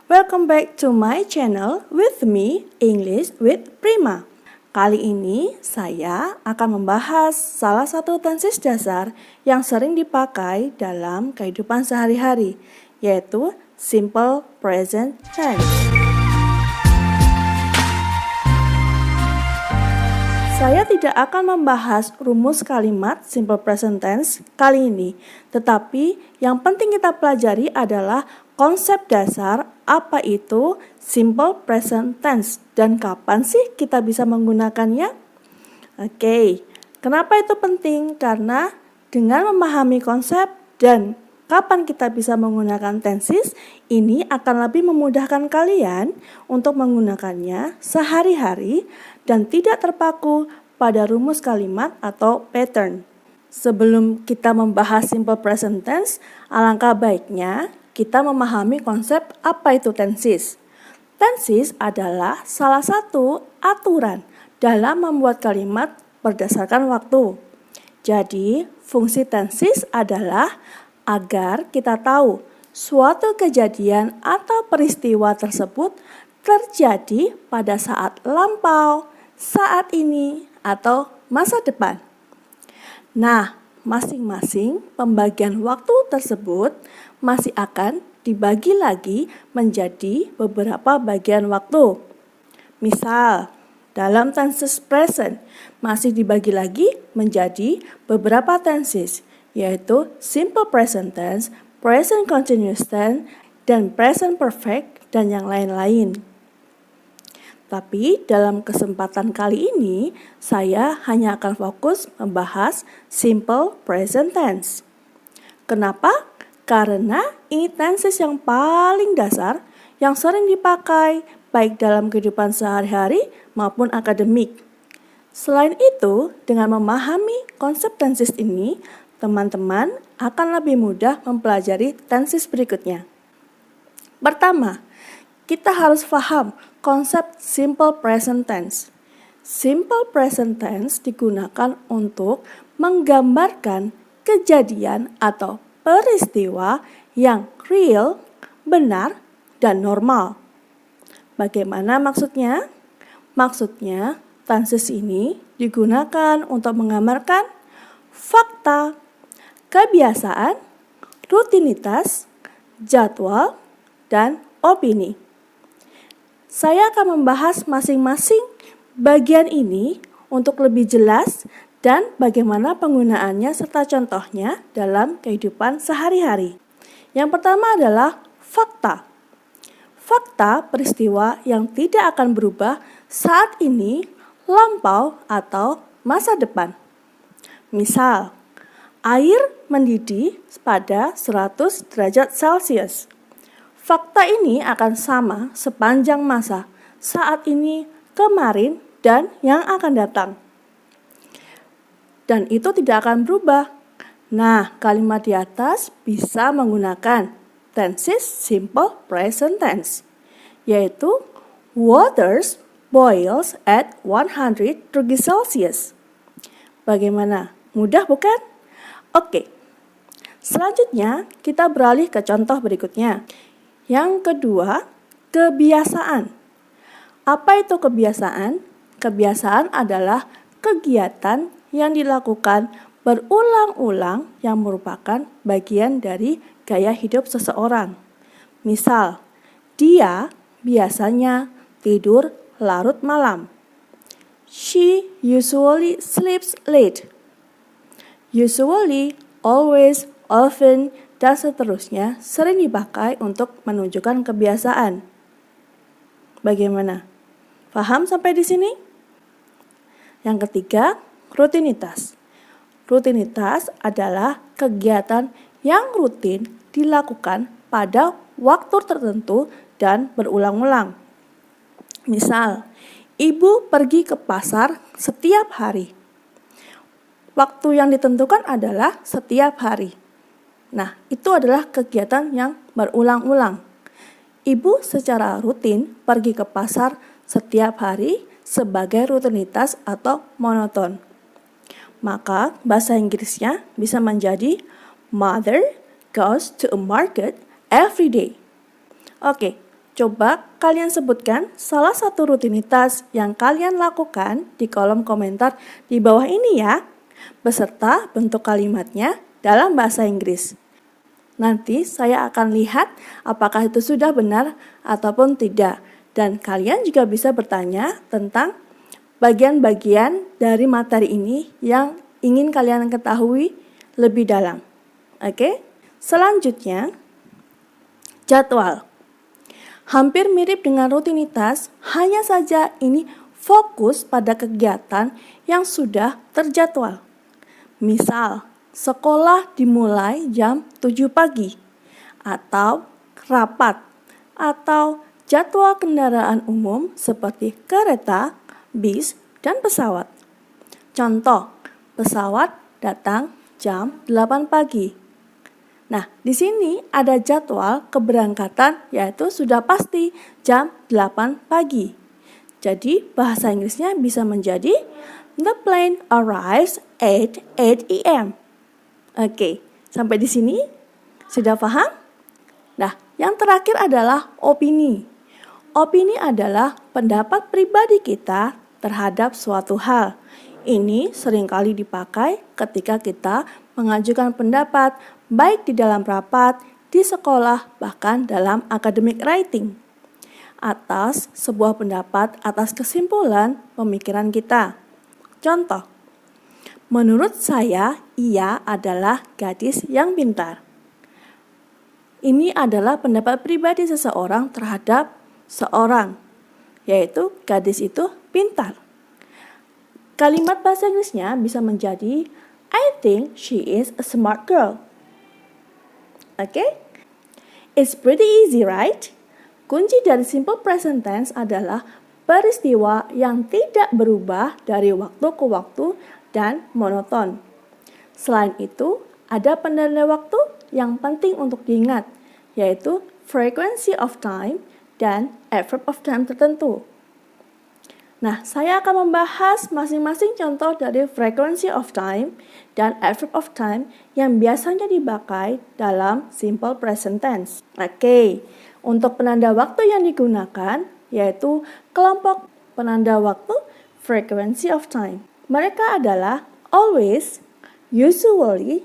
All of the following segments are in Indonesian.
Welcome back to my channel with me, English with Prima. Kali ini saya akan membahas salah satu tenses dasar yang sering dipakai dalam kehidupan sehari-hari, yaitu simple present tense. Saya tidak akan membahas rumus kalimat simple present tense kali ini, tetapi yang penting kita pelajari adalah konsep dasar apa itu simple present tense dan kapan sih kita bisa menggunakannya. Oke, kenapa itu penting? Karena dengan memahami konsep dan kapan kita bisa menggunakan tenses, ini akan lebih memudahkan kalian untuk menggunakannya sehari-hari dan tidak terpaku pada rumus kalimat atau pattern. Sebelum kita membahas simple present tense, alangkah baiknya kita memahami konsep apa itu tenses. Tenses adalah salah satu aturan dalam membuat kalimat berdasarkan waktu. Jadi, fungsi tenses adalah agar kita tahu suatu kejadian atau peristiwa tersebut terjadi pada saat lampau, saat ini, atau masa depan. Nah, masing-masing pembagian waktu tersebut masih akan dibagi lagi menjadi beberapa bagian waktu. Misal, dalam tenses present masih dibagi lagi menjadi beberapa tenses, yaitu simple present tense, present continuous tense, dan present perfect, dan yang lain-lain. Tapi dalam kesempatan kali ini, saya hanya akan fokus membahas simple present tense. Kenapa? Karena ini tenses yang paling dasar yang sering dipakai baik dalam kehidupan sehari-hari maupun akademik. Selain itu, dengan memahami konsep tenses ini, teman-teman akan lebih mudah mempelajari tenses berikutnya. Pertama, kita harus paham konsep simple present tense. Simple present tense digunakan untuk menggambarkan kejadian atau peristiwa yang real, benar, dan normal. Bagaimana maksudnya? Maksudnya, tenses ini digunakan untuk menggambarkan fakta, kebiasaan, rutinitas, jadwal, dan opini. Saya akan membahas masing-masing bagian ini untuk lebih jelas dan bagaimana penggunaannya serta contohnya dalam kehidupan sehari-hari. Yang pertama adalah fakta. Fakta peristiwa yang tidak akan berubah saat ini, lampau, atau masa depan. Misal, air mendidih pada 100 derajat Celcius. Fakta ini akan sama sepanjang masa, saat ini, kemarin, dan yang akan datang. Dan itu tidak akan berubah. Nah, kalimat di atas bisa menggunakan tenses simple present tense, yaitu water boils at 100 degree Celsius. Bagaimana? Mudah bukan? Oke. Selanjutnya, kita beralih ke contoh berikutnya. Yang kedua, kebiasaan. Apa itu kebiasaan? Kebiasaan adalah kegiatan yang dilakukan berulang-ulang yang merupakan bagian dari gaya hidup seseorang. Misal, dia biasanya tidur larut malam. She usually sleeps late. Usually, always, often, dan seterusnya sering dipakai untuk menunjukkan kebiasaan. Bagaimana? Paham sampai di sini? Yang ketiga, rutinitas. Rutinitas adalah kegiatan yang rutin dilakukan pada waktu tertentu dan berulang-ulang. Misal, ibu pergi ke pasar setiap hari. Waktu yang ditentukan adalah setiap hari. Nah, itu adalah kegiatan yang berulang-ulang. Ibu secara rutin pergi ke pasar setiap hari sebagai rutinitas atau monoton. Maka bahasa Inggrisnya bisa menjadi Mother goes to a market every day. Oke, Coba kalian sebutkan salah satu rutinitas yang kalian lakukan di kolom komentar di bawah ini ya, beserta bentuk kalimatnya dalam bahasa Inggris. Nanti saya akan lihat apakah itu sudah benar ataupun tidak. Dan kalian juga bisa bertanya tentang bagian-bagian dari materi ini yang ingin kalian ketahui lebih dalam. Oke? Selanjutnya, jadwal. Hampir mirip dengan rutinitas, hanya saja ini fokus pada kegiatan yang sudah terjadwal. Misal, sekolah dimulai jam 7 pagi, atau rapat, atau jadwal kendaraan umum seperti kereta, bis, dan pesawat. Contoh, pesawat datang jam 8 pagi. Nah, di sini ada jadwal keberangkatan yaitu sudah pasti jam 8 pagi. Jadi, bahasa Inggrisnya bisa menjadi the plane arrives at 8 a.m. Oke, sampai di sini sudah paham? Nah, yang terakhir adalah opini. Opini adalah pendapat pribadi kita terhadap suatu hal. Ini seringkali dipakai ketika kita mengajukan pendapat baik di dalam rapat, di sekolah, bahkan dalam academic writing. Atas sebuah pendapat atas kesimpulan pemikiran kita. Contoh, menurut saya ia adalah gadis yang pintar. Ini adalah pendapat pribadi seseorang terhadap seorang, yaitu gadis itu pintar. Kalimat bahasa Inggrisnya bisa menjadi I think she is a smart girl. Okay? It's pretty easy, right? Kunci dari simple present tense adalah peristiwa yang tidak berubah dari waktu ke waktu dan monoton. Selain itu, ada penanda waktu yang penting untuk diingat, yaitu frequency of time dan adverb of time tertentu. Nah, saya akan membahas masing-masing contoh dari frequency of time dan adverb of time yang biasanya dipakai dalam simple present tense. Oke, untuk penanda waktu yang digunakan yaitu kelompok penanda waktu frequency of time. Mereka adalah always, usually,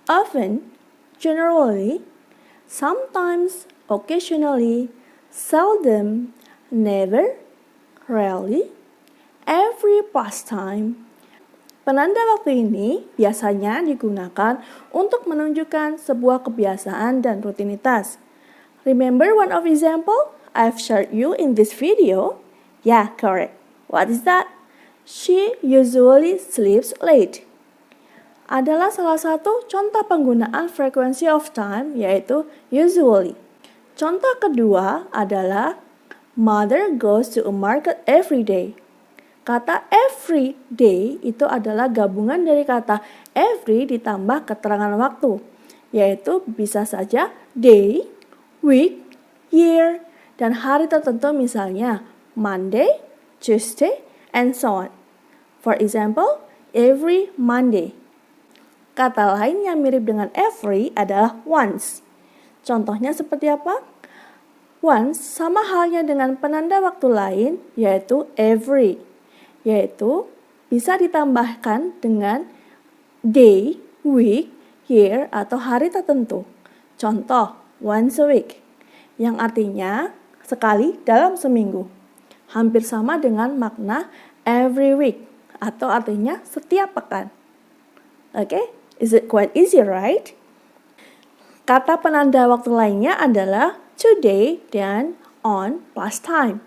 often, generally, sometimes, occasionally, seldom, never, rarely, every pastime. Penanda waktu ini biasanya digunakan untuk menunjukkan sebuah kebiasaan dan rutinitas. Remember one of example I've shared you in this video? Yeah, correct. What is that? She usually sleeps late. Adalah salah satu contoh penggunaan frequency of time yaitu usually. Contoh kedua adalah mother goes to a market every day. Kata every day itu adalah gabungan dari kata every ditambah keterangan waktu, yaitu bisa saja day, week, year, dan hari tertentu misalnya Monday, Tuesday, and so on. For example, every Monday. Kata lain yang mirip dengan every adalah once. Contohnya seperti apa? Once sama halnya dengan penanda waktu lain yaitu every, yaitu bisa ditambahkan dengan day, week, year, atau hari tertentu. Contoh, once a week, yang artinya sekali dalam seminggu. Hampir sama dengan makna every week, atau artinya setiap pekan. Oke, is it quite easy, right? Kata penanda waktu lainnya adalah today dan on plus time.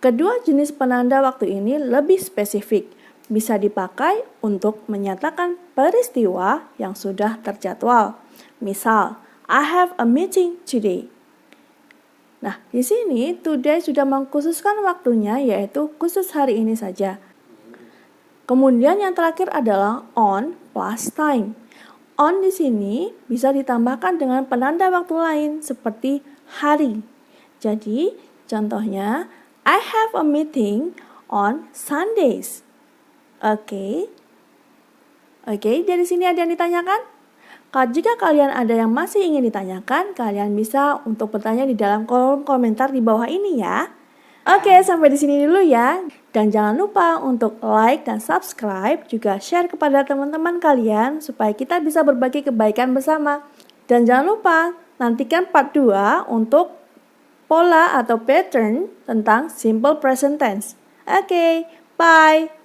Kedua jenis penanda waktu ini lebih spesifik, bisa dipakai untuk menyatakan peristiwa yang sudah terjadwal. Misal, I have a meeting today. Nah, di sini today sudah mengkhususkan waktunya yaitu khusus hari ini saja. Kemudian yang terakhir adalah on plus time. On di sini bisa ditambahkan dengan penanda waktu lain seperti hari. Jadi, contohnya I have a meeting on Sundays. Oke, dari sini ada yang ditanyakan? Jika kalian ada yang masih ingin ditanyakan, kalian bisa untuk bertanya di dalam kolom komentar di bawah ini ya. Oke, sampai di sini dulu ya. Dan jangan lupa untuk like dan subscribe, juga share kepada teman-teman kalian supaya kita bisa berbagi kebaikan bersama. Dan jangan lupa nantikan part 2 untuk pola atau pattern tentang simple present tense. Oke, bye.